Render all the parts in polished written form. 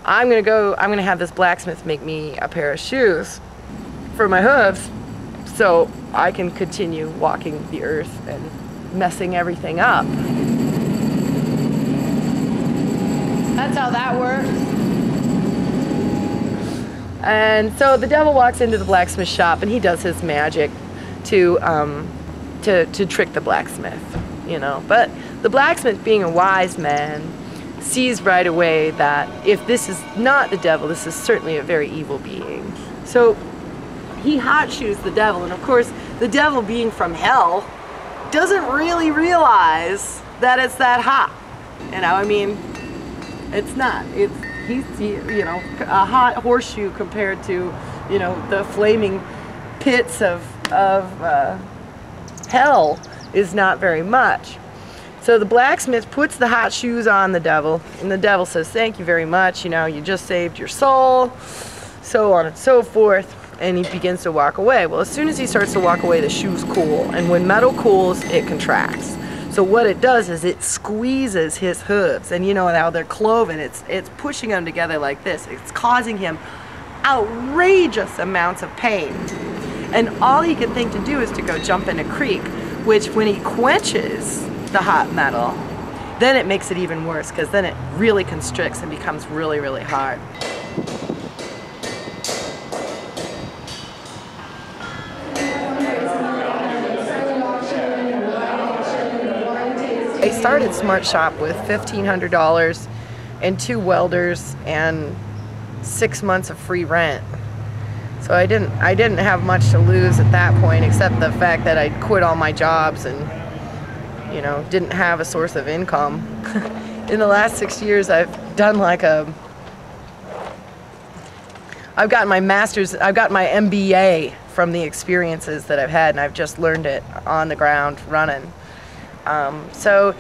I'm gonna have this blacksmith make me a pair of shoes for my hooves so I can continue walking the earth and messing everything up. That's how that works. And so the devil walks into the blacksmith shop and he does his magic to trick the blacksmith, you know. But the blacksmith, being a wise man, sees right away that if this is not the devil, this is certainly a very evil being. So he hot shoes the devil, and of course the devil, being from hell, doesn't really realize that it's that hot. You know, I mean, it's not. He's, you know, a hot horseshoe compared to, you know, the flaming pits of hell is not very much. So the blacksmith puts the hot shoes on the devil, and the devil says, "Thank you very much, you know, you just saved your soul," so on and so forth, and he begins to walk away. Well, as soon as he starts to walk away, the shoes cool, and when metal cools, it contracts. So what it does is it squeezes his hooves, and you know how they're cloven, it's pushing them together like this. It's causing him outrageous amounts of pain. And all he could think to do is to go jump in a creek, which when he quenches the hot metal, then it makes it even worse, because then it really constricts and becomes really, really hard. I started Smart Shop with $1,500 and 2 welders and 6 months of free rent. So I didn't have much to lose at that point, except the fact that I'd quit all my jobs and, you know, didn't have a source of income. In the last 6 years, I've done like I've gotten my master's, I've got my MBA from the experiences that I've had, and I've just learned it on the ground running. So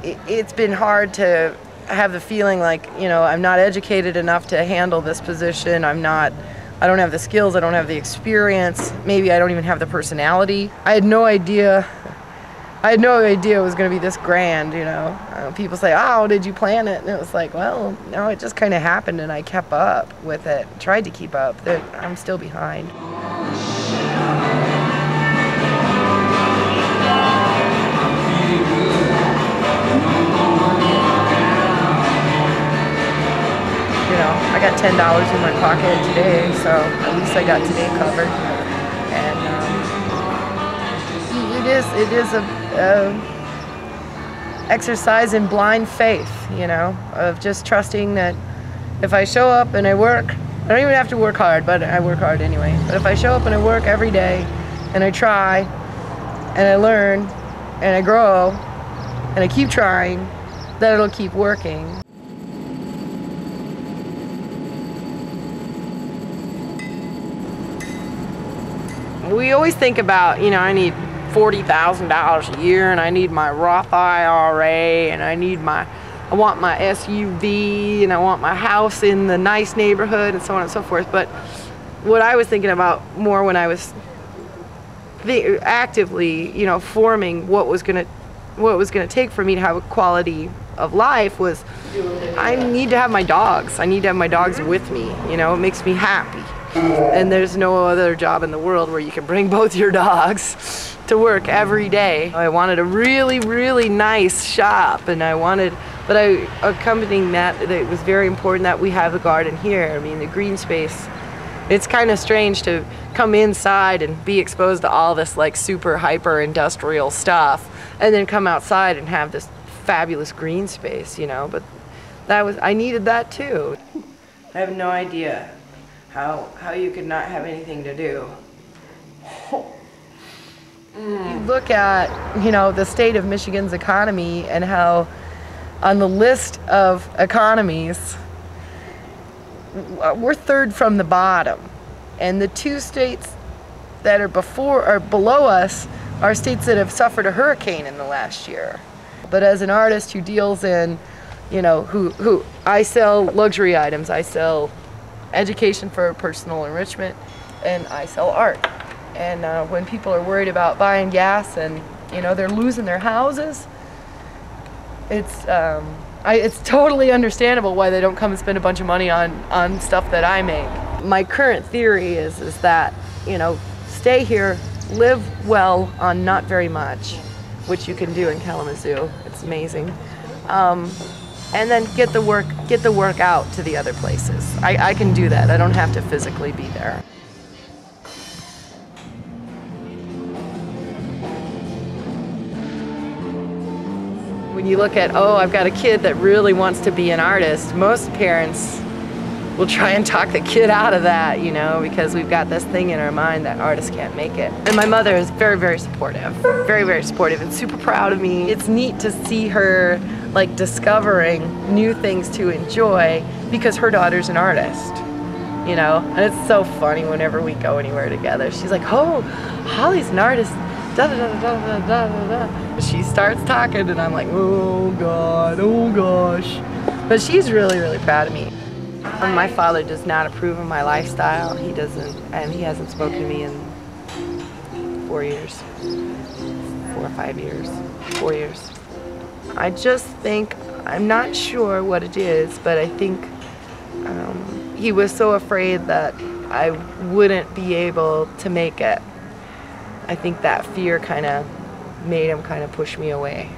it's been hard to have the feeling like, you know, I'm not educated enough to handle this position. I don't have the skills, I don't have the experience, maybe I don't even have the personality. I had no idea it was going to be this grand, you know. People say, "Oh, did you plan it?" And it was like, well, no, it just kind of happened, and I kept up with it, tried to keep up. I'm still behind. You know, I got $10 in my pocket today, so at least I got today covered. And it is a exercise in blind faith, you know, of just trusting that if I show up and I work, I don't even have to work hard, but I work hard anyway. But if I show up and I work every day, and I try, and I learn, and I grow, and I keep trying, that it'll keep working. We always think about, you know, I need $40,000 a year, and I need my Roth IRA, and I want my SUV, and I want my house in the nice neighborhood, and so on and so forth. But what I was thinking about more when I was actively, you know, forming what was gonna take for me to have a quality of life was, I need to have my dogs. I need to have my dogs with me. You know, it makes me happy. And there's no other job in the world where you can bring both your dogs to work every day. I wanted a really, really nice shop, but accompanying that, it was very important that we have a garden here. I mean, the green space, it's kind of strange to come inside and be exposed to all this like super hyper industrial stuff, and then come outside and have this fabulous green space, you know. But I needed that too. I have no idea how you could not have anything to do. You look at, you know, the state of Michigan's economy, and how on the list of economies, we're third from the bottom. And the 2 states that are below us are states that have suffered a hurricane in the last year. But as an artist who deals in, you know, who I sell luxury items, I sell education for personal enrichment, and I sell art. And when people are worried about buying gas and, you know, they're losing their houses, it's It's totally understandable why they don't come and spend a bunch of money on stuff that I make. My current theory is that, you know, stay here, live well on not very much, which you can do in Kalamazoo. It's amazing. And then get the work out to the other places. I can do that. I don't have to physically be there. When you look at, oh, I've got a kid that really wants to be an artist, most parents will try and talk the kid out of that, you know, because we've got this thing in our mind that artists can't make it. And my mother is very, very supportive, and super proud of me. It's neat to see her like discovering new things to enjoy because her daughter's an artist, you know, and it's so funny whenever we go anywhere together. She's like, oh, Holly's an artist. Da, da, da, da, da, da, da. She starts talking and I'm like, oh God, oh gosh. But she's really, really proud of me. And my father does not approve of my lifestyle. He doesn't, and he hasn't spoken to me in 4 years, 4 or 5 years, 4 years. I just think, I'm not sure what it is, but I think he was so afraid that I wouldn't be able to make it. I think that fear kind of made him kind of push me away.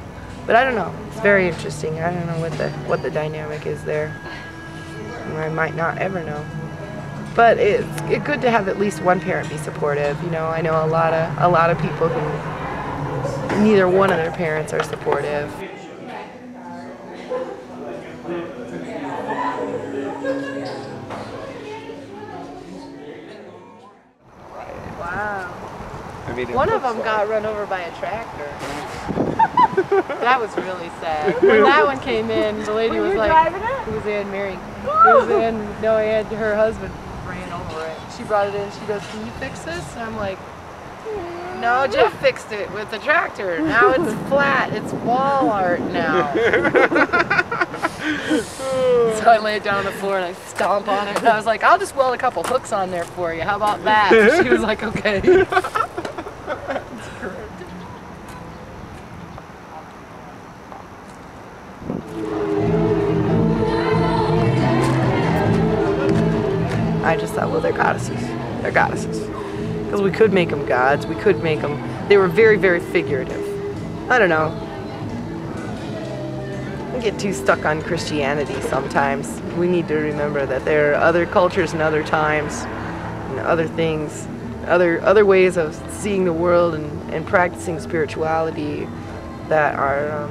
But I don't know. It's very interesting. I don't know what the dynamic is there. I might not ever know. But it's good to have at least one parent be supportive. You know, I know a lot of people who neither one of their parents are supportive. Wow. One of them got run over by a tractor. That was really sad. When that one came in, the lady was like, who was in, Mary, who was in, no, her husband ran over it. She brought it in, she goes, can you fix this? And I'm like, no, Jeff fixed it with the tractor. Now it's flat, it's wall art now. So I lay it down on the floor and I stomp on it. And I was like, I'll just weld a couple hooks on there for you. How about that? And she was like, okay. I just thought, well, they're goddesses. They're goddesses. Because we could make them gods. We could make them... They were very, very figurative. I don't know. I get too stuck on Christianity sometimes. We need to remember that there are other cultures and other times and other things, other ways of seeing the world and practicing spirituality that are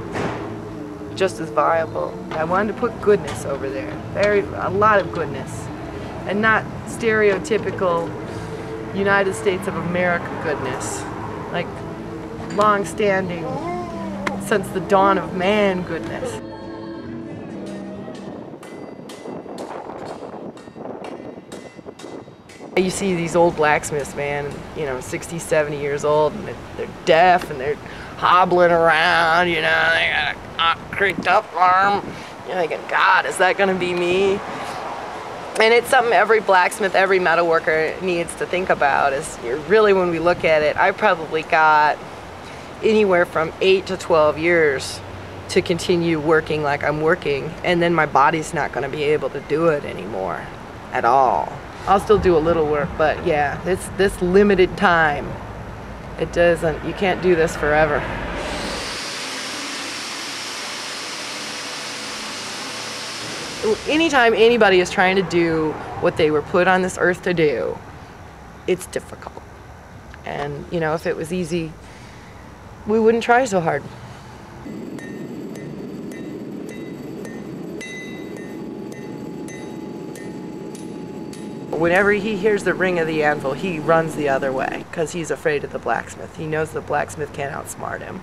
just as viable. I wanted to put goodness over there. A lot of goodness. And not stereotypical United States of America goodness, like long-standing, since the dawn of man goodness. You see these old blacksmiths, man, you know, 60, 70 years old, and they're deaf and they're hobbling around, you know, they got a creaked up arm. You're thinking, God, is that gonna be me? And it's something every blacksmith, every metalworker needs to think about is really when we look at it, I probably got anywhere from 8 to 12 years to continue working like I'm working, and then my body's not going to be able to do it anymore at all. I'll still do a little work, but yeah, it's this limited time. It doesn't, you can't do this forever. Anytime anybody is trying to do what they were put on this earth to do, it's difficult. And, you know, if it was easy, we wouldn't try so hard. Whenever he hears the ring of the anvil, he runs the other way because he's afraid of the blacksmith. He knows the blacksmith can't outsmart him.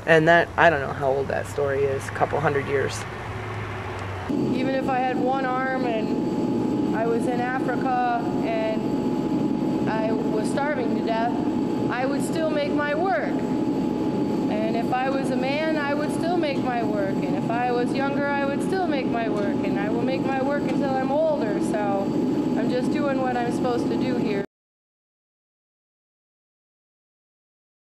And that, I don't know how old that story is, a couple hundred years. Even if I had one arm and I was in Africa and I was starving to death, I would still make my work. And if I was a man, I would still make my work. And if I was younger, I would still make my work. And I will make my work until I'm older. So I'm just doing what I'm supposed to do here.